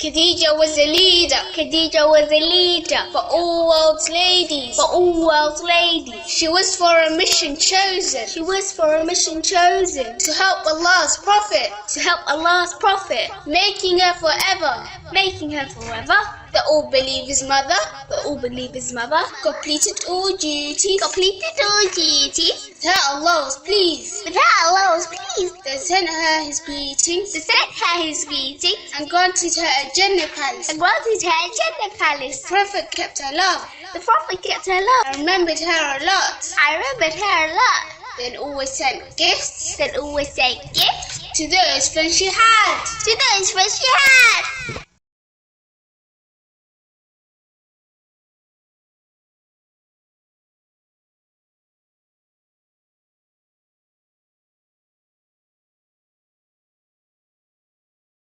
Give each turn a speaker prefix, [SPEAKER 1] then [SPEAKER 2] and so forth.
[SPEAKER 1] Khadijah was a leader.
[SPEAKER 2] Khadijah was a leader
[SPEAKER 1] For all world's ladies.
[SPEAKER 2] for all world's ladies.
[SPEAKER 1] She was for a mission chosen.
[SPEAKER 2] She was for a mission chosen
[SPEAKER 1] To help Allah's Prophet.
[SPEAKER 2] to help Allah's Prophet,
[SPEAKER 1] Making her forever.
[SPEAKER 2] making her forever
[SPEAKER 1] The all believers' mother.
[SPEAKER 2] the all believers' mother.
[SPEAKER 1] Completed all duties.
[SPEAKER 2] Completed all duties.
[SPEAKER 1] With her Allah was pleased.
[SPEAKER 2] With her Allah was pleased.
[SPEAKER 1] Then sent her his greetings.
[SPEAKER 2] They sent her his greetings
[SPEAKER 1] And granted her a Jannah palace.
[SPEAKER 2] and granted her a Jannah palace.
[SPEAKER 1] The Prophet kept her love.
[SPEAKER 2] The Prophet kept her love.
[SPEAKER 1] I remembered her a lot.
[SPEAKER 2] I remembered her a lot.
[SPEAKER 1] Then always sent gifts
[SPEAKER 2] Then always sent gifts
[SPEAKER 1] to those friends she had.
[SPEAKER 2] to those friends she had.